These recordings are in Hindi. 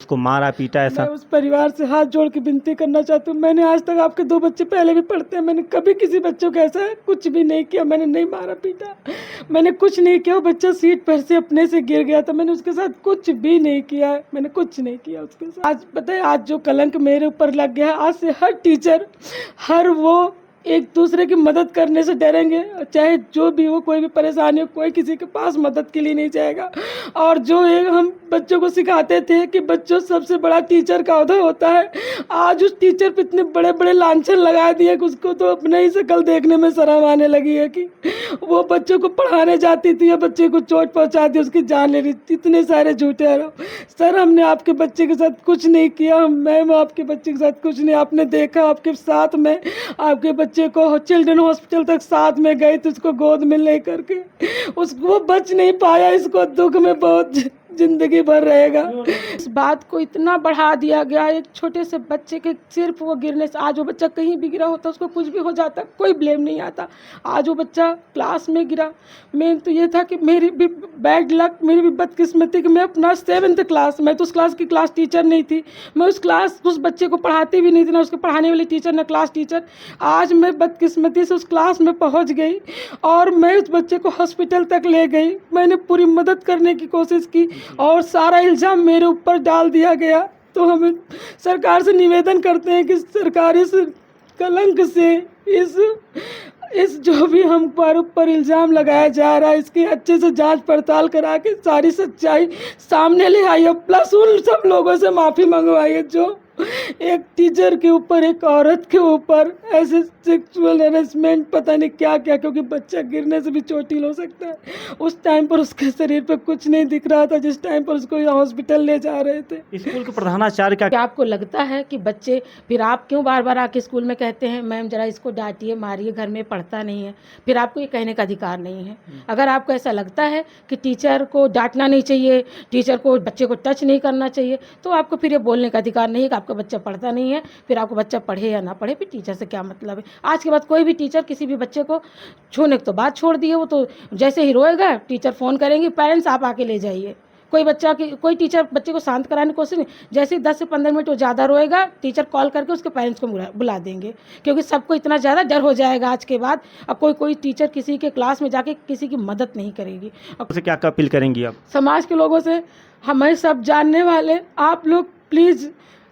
उसको मारा पीटा ऐसा? मैं उस परिवार से हाथ जोड़ के विनती करना चाहती हूँ। मैंने आज तक, आपके 2 बच्चे पहले भी पढ़ते हैं, मैंने कभी किसी बच्चों को ऐसा कुछ भी नहीं किया। मैंने नहीं मारा पीटा, मैंने कुछ नहीं किया। वो बच्चा सीट पर से अपने से गिर गया था, मैंने उसके साथ कुछ भी नहीं किया है, मैंने कुछ नहीं किया उसके साथ। आज पता है, आज जो कलंक मेरे ऊपर लग गया है, आज से हर टीचर, हर वो एक दूसरे की मदद करने से डरेंगे। चाहे जो भी हो, कोई भी परेशानी हो, कोई किसी के पास मदद के लिए नहीं जाएगा। और जो एक हम बच्चों को सिखाते थे कि बच्चों सबसे बड़ा टीचर का ओहदा होता है, आज उस टीचर पे इतने बड़े बड़े लांछन लगा दिए कि उसको तो अपने ही शक्ल देखने में शर्म आने लगी है कि वो बच्चों को पढ़ाने जाती थी या बच्चे को चोट पहुंचा दी, उसकी जान ले रही थी। इतने सारे झूठे आरोप। सर, हमने आपके बच्चे के साथ कुछ नहीं किया। मैम, आपके बच्चे के साथ कुछ नहीं, आपने देखा आपके साथ में, आपके बच्चे को चिल्ड्रन हॉस्पिटल तक साथ में गए तो उसको गोद में ले करके उसको, वो बच नहीं पाया। इसको दुख में बहुत जिंदगी भर रहेगा। इस बात को इतना बढ़ा दिया गया, एक छोटे से बच्चे के सिर्फ वो गिरने से, आज वो बच्चा कहीं भी गिरा होता, उसको कुछ भी हो जाता, कोई ब्लेम नहीं आता। आज वो बच्चा क्लास में गिरा। मेन तो ये था कि मेरी भी बैड लक, मेरी भी बदकिस्मती कि मैं अपना 7th क्लास, मैं तो उस क्लास की क्लास टीचर नहीं थी, मैं उस बच्चे को पढ़ाती भी नहीं थी, ना उसके पढ़ाने वाली टीचर, ना क्लास टीचर। आज मैं बदकिस्मती से उस क्लास में पहुंच गई और मैं उस बच्चे को हॉस्पिटल तक ले गई। मैंने पूरी मदद करने की कोशिश की और सारा इल्ज़ाम मेरे ऊपर डाल दिया गया। तो हम सरकार से निवेदन करते हैं कि सरकार इस कलंक से, इस जो भी हम पर ऊपर इल्ज़ाम लगाया जा रहा है, इसकी अच्छे से जांच पड़ताल करा के सारी सच्चाई सामने ले आई है। प्लस उन सब लोगों से माफ़ी मंगवाई है जो एक टीचर के ऊपर, एक औरत के ऊपर ऐसे सेक्सुअल हैरेसमेंट, पता नहीं क्या क्या, क्योंकि बच्चा गिरने से भी चोटिल हो सकता है। उस टाइम पर उसके शरीर पे कुछ नहीं दिख रहा था जिस टाइम पर उसको हॉस्पिटल ले जा रहे थे। स्कूल के प्रधानाचार्य क्या आपको लगता है कि बच्चे, फिर आप क्यों बार बार आके स्कूल में कहते हैं मैम जरा इसको डांटिए मारिए, घर में पढ़ता नहीं है? फिर आपको ये कहने का अधिकार नहीं है। अगर आपको ऐसा लगता है कि टीचर को डांटना नहीं चाहिए, टीचर को बच्चे को टच नहीं करना चाहिए, तो आपको फिर ये बोलने का अधिकार नहीं है कि आपका बच्चा पढ़ता नहीं है। फिर आपको बच्चा पढ़े या ना पढ़े, फिर टीचर से क्या मतलब है? आज के बाद कोई भी टीचर किसी भी बच्चे को छूने की तो बात छोड़ दिए, वो तो जैसे ही रोएगा टीचर फ़ोन करेंगे, पेरेंट्स आप आके ले जाइए। कोई टीचर बच्चे को शांत कराने की कोशिश नहीं, जैसे ही 10 से 15 मिनट वो ज़्यादा रोएगा, टीचर कॉल करके उसके पेरेंट्स को बुला देंगे, क्योंकि सबको इतना ज़्यादा डर हो जाएगा आज के बाद। अब कोई टीचर किसी के क्लास में जाके किसी की मदद नहीं करेगी। से क्या अपील करेंगी आप? समाज के लोगों से, हमें सब जानने वाले आप लोग, प्लीज़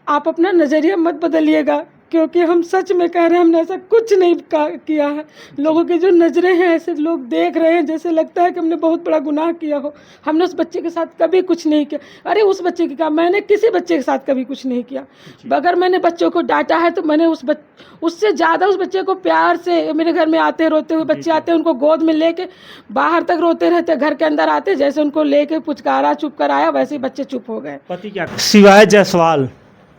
आप अपना नज़रिया मत बदलिएगा, क्योंकि हम सच में कह रहे हैं, हमने ऐसा कुछ नहीं किया है। लोगों की जो नज़रें हैं, ऐसे लोग देख रहे हैं जैसे लगता है कि हमने बहुत बड़ा गुनाह किया हो। हमने उस बच्चे के साथ कभी कुछ नहीं किया। अरे उस बच्चे की क्या, मैंने किसी बच्चे के साथ कभी कुछ नहीं किया। अगर मैंने बच्चों को डांटा है तो मैंने उससे ज़्यादा उस बच्चे को प्यार से, मेरे घर में आते रोते हुए बच्चे आते हैं, उनको गोद में लेके बाहर तक रोते रहते, घर के अंदर आते, जैसे उनको लेके पुचकारा, चुप कर आया, वैसे ही बच्चे चुप हो गए। पति क्या? शिवाय जायसवाल,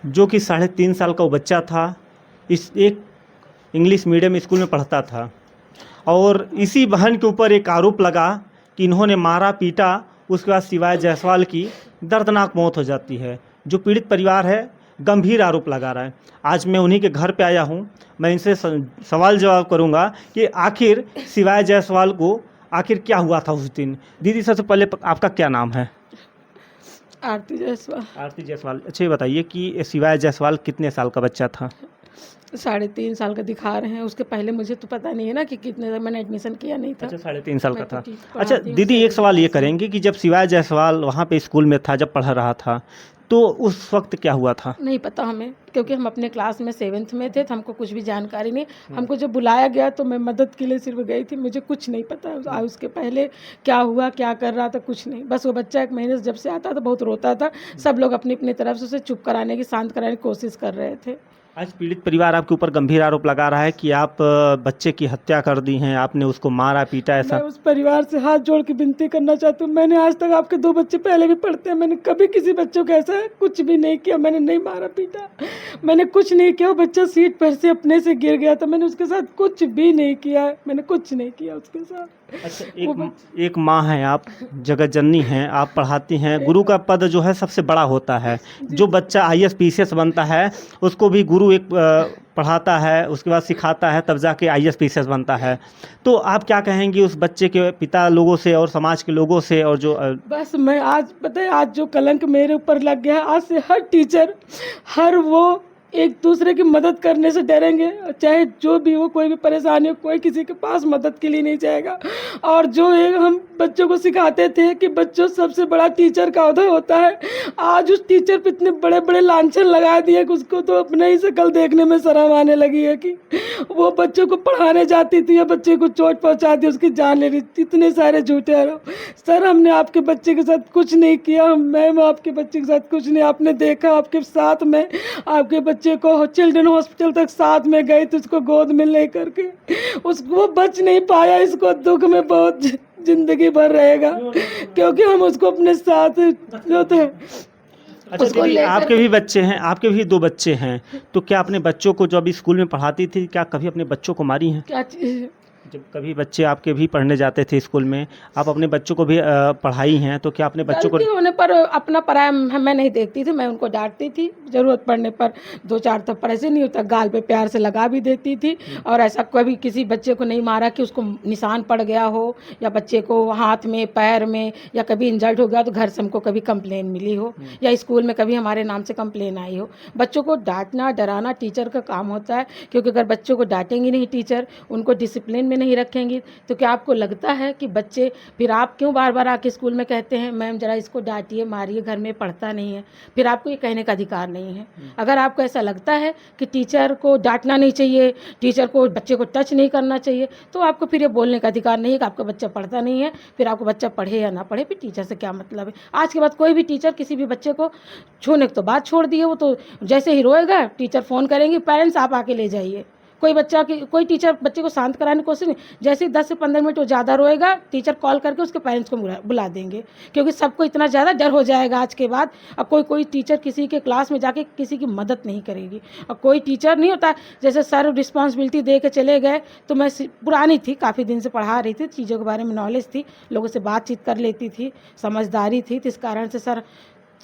जो कि 3.5 साल का वो बच्चा था, इस एक इंग्लिश मीडियम स्कूल में पढ़ता था, और इसी बहन के ऊपर एक आरोप लगा कि इन्होंने मारा पीटा। उसके बाद शिवाय जायसवाल की दर्दनाक मौत हो जाती है। जो पीड़ित परिवार है गंभीर आरोप लगा रहा है। आज मैं उन्हीं के घर पे आया हूँ, मैं इनसे सवाल जवाब करूँगा कि आखिर शिवाय जायसवाल को आखिर क्या हुआ था उस दिन। दीदी, सबसे पहले आपका क्या नाम है? आरती जायसवाल। आरती जायसवाल। अच्छा, ये बताइए कि शिवाय जायसवाल कितने साल का बच्चा था? 3.5 साल का दिखा रहे हैं। उसके पहले मुझे तो पता नहीं है ना कि कितने, मैंने एडमिशन किया नहीं था। अच्छा, 3.5 साल का था। तो अच्छा दीदी, एक सवाल ये करेंगे कि जब शिवाय जायसवाल वहाँ पे स्कूल में था, जब पढ़ रहा था, तो उस वक्त क्या हुआ था? नहीं पता हमें, क्योंकि हम अपने क्लास में 7th में थे, तो हमको कुछ भी जानकारी नहीं। हमको जब बुलाया गया तो मैं मदद के लिए सिर्फ गई थी, मुझे कुछ नहीं पता उसके पहले क्या हुआ, क्या कर रहा था, कुछ नहीं। बस वो बच्चा 1 महीने से जब से आता था बहुत रोता था। सब लोग अपनी अपनी तरफ से उसे चुप कराने की, शांत कराने की कोशिश कर रहे थे। आज पीड़ित परिवार आपके ऊपर गंभीर आरोप लगा रहा है कि आप बच्चे की हत्या कर दी हैं, आपने उसको मारा पीटा, ऐसा। मैं उस परिवार से हाथ जोड़ के विनती करना चाहती हूँ। मैंने आज तक, आपके 2 बच्चे पहले भी पढ़ते हैं, मैंने कभी किसी बच्चों को ऐसा कुछ भी नहीं किया। मैंने नहीं मारा पीटा, मैंने कुछ नहीं किया। वो बच्चा सीट पर से अपने से गिर गया था, मैंने उसके साथ कुछ भी नहीं किया है, मैंने कुछ नहीं किया उसके साथ। अच्छा, एक माँ हैं आप, जगत जननी हैं, आप पढ़ाती हैं। गुरु का पद जो है सबसे बड़ा होता है। जो बच्चा IAS PCS बनता है उसको भी गुरु एक पढ़ाता है, उसके बाद सिखाता है, तब जाके IAS PCS बनता है। तो आप क्या कहेंगी उस बच्चे के पिता लोगों से और समाज के लोगों से, और जो बस मैं आज पता है आज जो कलंक मेरे ऊपर लग गया है, आज से हर टीचर हर वो एक दूसरे की मदद करने से डरेंगे, चाहे जो भी हो, कोई भी परेशानी हो, कोई किसी के पास मदद के लिए नहीं जाएगा। और जो एक हम बच्चों को सिखाते थे कि बच्चों सबसे बड़ा टीचर का ओहदा होता है, आज उस टीचर पे इतने बड़े बड़े लांछन लगा दिए कि उसको तो अपने ही शक्ल देखने में शर्म आने लगी है कि वो बच्चों को पढ़ाने जाती थी या बच्चे को चोट पहुंचाती, उसकी जान ले रही थी। इतने सारे झूठे आरोप। सर हमने आपके बच्चे के साथ कुछ नहीं किया, मैम आपके बच्चे के साथ कुछ नहीं, आपने देखा आपके साथ में आपके बच्चे को चिल्ड्रन हॉस्पिटल तक साथ में गए थे उसको गोद में ले करके, उसको वो बच नहीं पाया, इसको दुख में बहुत जिंदगी भर रहेगा क्योंकि हम उसको अपने साथ जो थे। अच्छा दीदी, आपके भी बच्चे हैं, आपके भी 2 बच्चे हैं, तो क्या अपने बच्चों को जो अभी स्कूल में पढ़ाती थी, क्या कभी अपने बच्चों को मारी हैं? क्या चीज़ जब कभी बच्चे आपके भी पढ़ने जाते थे स्कूल में, आप अपने बच्चों को भी पढ़ाई हैं, तो क्या अपने बच्चों को गलती होने पर अपना पराया मैं नहीं देखती थी, मैं उनको डांटती थी, ज़रूरत पड़ने पर 2-4 थप्पड़ ऐसे नहीं होता, गाल पे प्यार से लगा भी देती थी। और ऐसा कभी किसी बच्चे को नहीं मारा कि उसको निशान पड़ गया हो या बच्चे को हाथ में पैर में या कभी इंजर्ड हो गया तो घर से हमको कभी कंप्लेन मिली हो या स्कूल में कभी हमारे नाम से कंप्लेन आई हो। बच्चों को डांटना डराना टीचर का काम होता है, क्योंकि अगर बच्चों को डांटेंगे नहीं टीचर, उनको डिसिप्लिन में नहीं रखेंगी, तो क्या आपको लगता है कि बच्चे फिर आप क्यों बार बार आके स्कूल में कहते हैं मैम ज़रा इसको डांटिए मारिए, घर में पढ़ता नहीं है? फिर आपको ये कहने का अधिकार नहीं है। अगर आपको ऐसा लगता है कि टीचर को डांटना नहीं चाहिए, टीचर को बच्चे को टच नहीं करना चाहिए, तो आपको फिर ये बोलने का अधिकार नहीं है कि आपका बच्चा पढ़ता नहीं है। फिर आपको बच्चा पढ़े या ना पढ़े, फिर टीचर से क्या मतलब है? आज के बाद कोई भी टीचर किसी भी बच्चे को छूने की तो बात छोड़ दिए, वो तो जैसे ही रोएगा टीचर फ़ोन करेंगे, पेरेंट्स आप आके ले जाइए। कोई टीचर बच्चे को शांत कराने की कोशिश नहीं, जैसे ही 10 से 15 मिनट वो ज़्यादा रोएगा टीचर कॉल करके उसके पेरेंट्स को बुला देंगे, क्योंकि सबको इतना ज़्यादा डर हो जाएगा आज के बाद। अब कोई टीचर किसी के क्लास में जाके किसी की मदद नहीं करेगी। और कोई टीचर नहीं होता जैसे सर रिस्पॉन्सिबिलिटी दे के चले गए, तो मैं पुरानी थी, काफ़ी दिन से पढ़ा रही थी, चीज़ों के बारे में नॉलेज थी, लोगों से बातचीत कर लेती थी, समझदारी थी, तो इस कारण से सर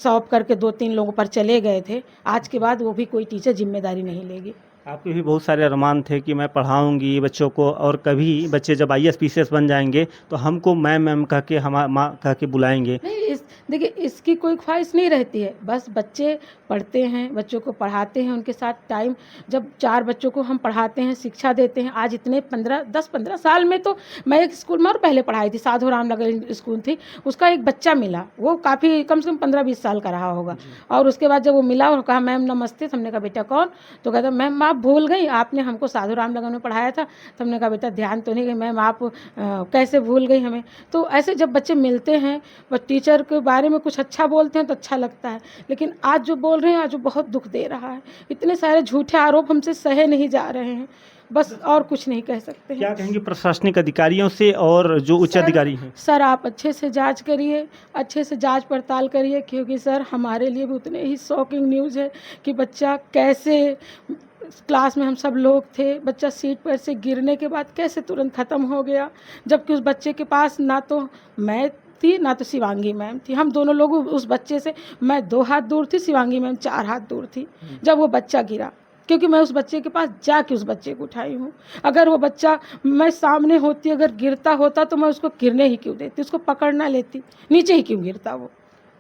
सौंप करके 2-3 लोगों पर चले गए थे। आज के बाद वो भी कोई टीचर जिम्मेदारी नहीं लेगी। आपके भी बहुत सारे अरमान थे कि मैं पढ़ाऊंगी बच्चों को, और कभी बच्चे जब IAS PCS बन जाएंगे तो हमको मैम कह के, हम माँ कह के बुलाएंगे। नहीं, देखिए इसकी कोई ख्वाहिश नहीं रहती है, बस बच्चे पढ़ते हैं, बच्चों को पढ़ाते हैं, उनके साथ टाइम, जब 4 बच्चों को हम पढ़ाते हैं, शिक्षा देते हैं। आज इतने 10-15 साल में तो मैं एक स्कूल में और पहले पढ़ाई थी, साधु रामनगर स्कूल थी, उसका एक बच्चा मिला, वो काफ़ी कम से कम 15-20 साल का रहा होगा। और उसके बाद जब वो मिला और कहा मैम नमस्ते, तो हमने कहा बेटा कौन? तो कहता मैम आप भूल गई, आपने हमको साधु रामनगर में पढ़ाया था। तो हमने कहा बेटा ध्यान तो नहीं गई मैम, आप कैसे भूल गई हमें? तो ऐसे जब बच्चे मिलते हैं, वो टीचर के बारे में कुछ अच्छा बोलते हैं तो अच्छा लगता है, लेकिन आज जो बोल रहे हैं आज वो बहुत दुख दे रहा है। इतने सारे झूठे आरोप हमसे सहे नहीं जा रहे हैं, बस और कुछ नहीं कह सकते हैं। क्या कहेंगे प्रशासनिक अधिकारियों से और जो उच्च अधिकारी हैं? सर आप अच्छे से जांच करिए, अच्छे से जांच पड़ताल करिए, क्योंकि सर हमारे लिए भी उतने ही शॉकिंग न्यूज़ है कि बच्चा कैसे, क्लास में हम सब लोग थे, बच्चा सीट पर से गिरने के बाद कैसे तुरंत ख़त्म हो गया, जबकि उस बच्चे के पास ना तो मैं थी ना तो शिवांगी मैम थी। हम दोनों लोग उस बच्चे से, मैं 2 हाथ दूर थी, शिवांगी मैम 4 हाथ दूर थी जब वो बच्चा गिरा, क्योंकि मैं उस बच्चे के पास जाके उस बच्चे को उठाई हूँ। अगर वो बच्चा मैं सामने होती, अगर गिरता होता तो मैं उसको गिरने ही क्यों देती, उसको पकड़ना लेती, नीचे ही क्यों गिरता वो।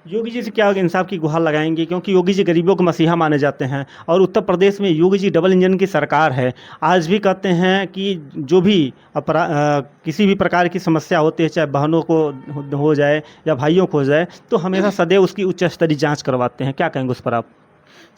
योगी जी से क्या इंसाफ की गुहार लगाएंगे, क्योंकि योगी जी गरीबों के मसीहा माने जाते हैं और उत्तर प्रदेश में योगी जी डबल इंजन की सरकार है। आज भी कहते हैं कि जो भी किसी भी प्रकार की समस्या होती है, चाहे बहनों को हो जाए या भाइयों को हो जाए, तो हमेशा सदैव उसकी उच्च स्तरीय जाँच करवाते हैं। क्या कहेंगे उस पर आप?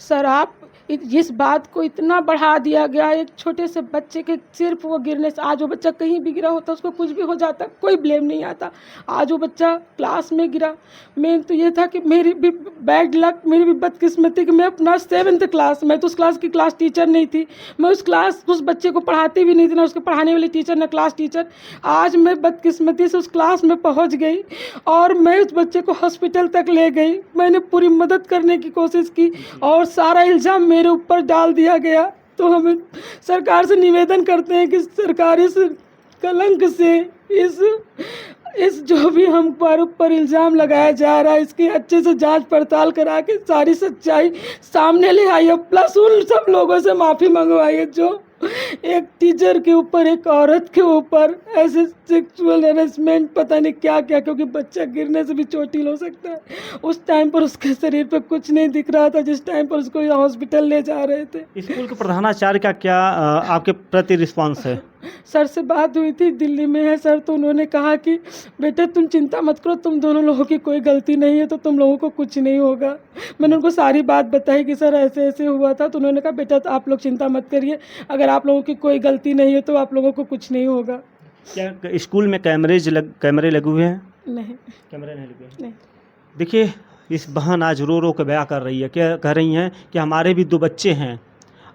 सर आप जिस बात को इतना बढ़ा दिया गया, एक छोटे से बच्चे के सिर्फ वो गिरने से, आज वो बच्चा कहीं भी गिरा होता, उसको कुछ भी हो जाता, कोई ब्लेम नहीं आता। आज वो बच्चा क्लास में गिरा, मेन तो ये था कि मेरी भी बैड लक, मेरी भी बदकिस्मती कि मैं अपना 7th क्लास, मैं तो उस क्लास की क्लास टीचर नहीं थी, मैं उस बच्चे को पढ़ाती भी नहीं थी, ना उसके पढ़ाने वाली टीचर ना क्लास टीचर। आज मैं बदकिस्मती से उस क्लास में पहुँच गई और मैं उस बच्चे को हॉस्पिटल तक ले गई, मैंने पूरी मदद करने की कोशिश की और सारा इल्ज़ाम मेरे ऊपर डाल दिया गया। तो हम सरकार से निवेदन करते हैं कि सरकार इस कलंक से, इस इस जो भी हम पर ऊपर इल्ज़ाम लगाया जा रहा है इसकी अच्छे से जांच पड़ताल करा के सारी सच्चाई सामने ले आइए, प्लस उन सब लोगों से माफ़ी मंगवाइए जो एक टीचर के ऊपर, एक औरत के ऊपर ऐसे सेक्सुअल हैरेसमेंट, पता नहीं क्या क्या, क्योंकि बच्चा गिरने से भी चोटिल हो सकता है। उस टाइम पर उसके शरीर पे कुछ नहीं दिख रहा था जिस टाइम पर उसको हॉस्पिटल ले जा रहे थे। स्कूल के प्रधानाचार्य का क्या आपके प्रति रिस्पांस है? सर से बात हुई थी, दिल्ली में है सर, तो उन्होंने कहा कि बेटे तुम चिंता मत करो, तुम दोनों लोगों की कोई गलती नहीं है, तो तुम लोगों को कुछ नहीं होगा। मैंने उनको सारी बात बताई कि सर ऐसे ऐसे हुआ था, तो उन्होंने कहा बेटा तो आप लोग चिंता मत करिए, अगर आप लोगों की कोई गलती नहीं है तो आप लोगों को कुछ नहीं होगा। क्या स्कूल में कैमरे लगे हुए हैं? नहीं, कैमरे नहीं लगे। नहीं। देखिए, इस बहन आज रो रो के बयां कर रही है, क्या कह रही हैं कि हमारे भी 2 बच्चे हैं,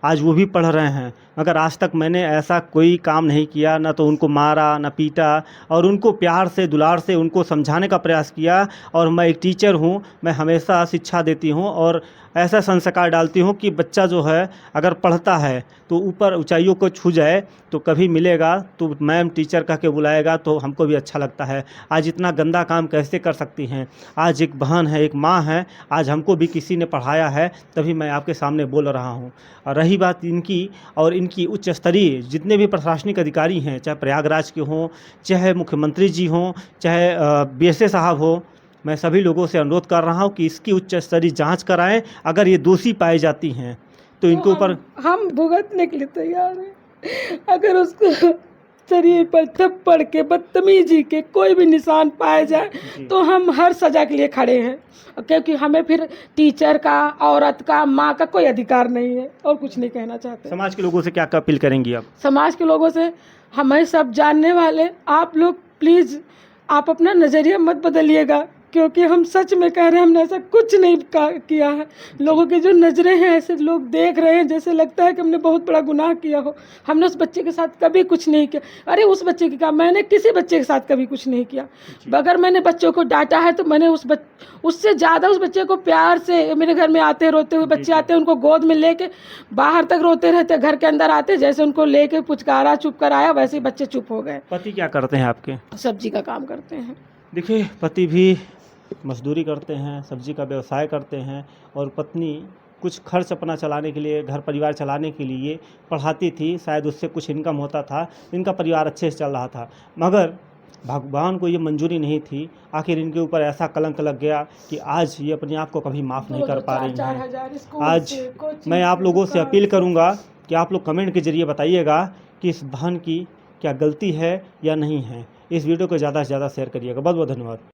आज वो भी पढ़ रहे हैं, मगर आज तक मैंने ऐसा कोई काम नहीं किया, ना तो उनको मारा ना पीटा, और उनको प्यार से दुलार से उनको समझाने का प्रयास किया। और मैं एक टीचर हूँ, मैं हमेशा शिक्षा देती हूँ और ऐसा संस्कार डालती हूँ कि बच्चा जो है अगर पढ़ता है तो ऊपर ऊंचाइयों को छू जाए, तो कभी मिलेगा तो मैम टीचर कह के बुलाएगा तो हमको भी अच्छा लगता है। आज इतना गंदा काम कैसे कर सकती हैं? आज एक बहन है, एक माँ है, आज हमको भी किसी ने पढ़ाया है, तभी मैं आपके सामने बोल रहा हूँ। और रही बात इनकी और इनकी उच्च स्तरीय जितने भी प्रशासनिक अधिकारी हैं, चाहे प्रयागराज के हों, चाहे मुख्यमंत्री जी हों, चाहे बीएसए साहब हो, मैं सभी लोगों से अनुरोध कर रहा हूं कि इसकी उच्च स्तरीय जांच कराएं। अगर ये दोषी पाई जाती हैं तो इनके ऊपर हम भुगतने के लिए तैयार हैं। अगर उसको शरीर पर थप्पड़ के, बदतमीजी के कोई भी निशान पाए जाए तो हम हर सजा के लिए खड़े हैं, क्योंकि हमें फिर टीचर का, औरत का, माँ का कोई अधिकार नहीं है। और कुछ नहीं कहना चाहते। समाज के लोगों से क्या अपील करेंगी आप? समाज के लोगों से, हमें सब जानने वाले आप लोग, प्लीज़ आप अपना नज़रिया मत बदलिएगा, क्योंकि हम सच में कह रहे हैं, हमने ऐसा कुछ नहीं किया है। लोगों की जो नज़रें हैं, ऐसे लोग देख रहे हैं जैसे लगता है कि हमने बहुत बड़ा गुनाह किया हो। हमने उस बच्चे के साथ कभी कुछ नहीं किया। अरे उस बच्चे की क्या, मैंने किसी बच्चे के साथ कभी कुछ नहीं किया। अगर मैंने बच्चों को डांटा है तो मैंने उससे ज़्यादा उस बच्चे को प्यार से, मेरे घर में आते रोते हुए बच्चे आते हैं, उनको गोद में लेके बाहर तक रोते रहते, घर के अंदर आते, जैसे उनको लेके पुचकारा, चुप कराया, वैसे ही बच्चे चुप हो गए। पति क्या करते हैं आपके? सब्जी का काम करते हैं। देखिए, पति भी मजदूरी करते हैं, सब्जी का व्यवसाय करते हैं, और पत्नी कुछ खर्च अपना चलाने के लिए, घर परिवार चलाने के लिए पढ़ाती थी, शायद उससे कुछ इनकम होता था, इनका परिवार अच्छे से चल रहा था। मगर भगवान को ये मंजूरी नहीं थी, आखिर इनके ऊपर ऐसा कलंक लग गया कि आज ये अपने आप को कभी माफ़ नहीं कर पा रही हैं। आज मैं आप लोगों से अपील करूंगा कि आप लोग कमेंट के ज़रिए बताइएगा कि इस बहन की क्या गलती है या नहीं है। इस वीडियो को ज़्यादा से ज़्यादा शेयर करिएगा। बहुत बहुत धन्यवाद।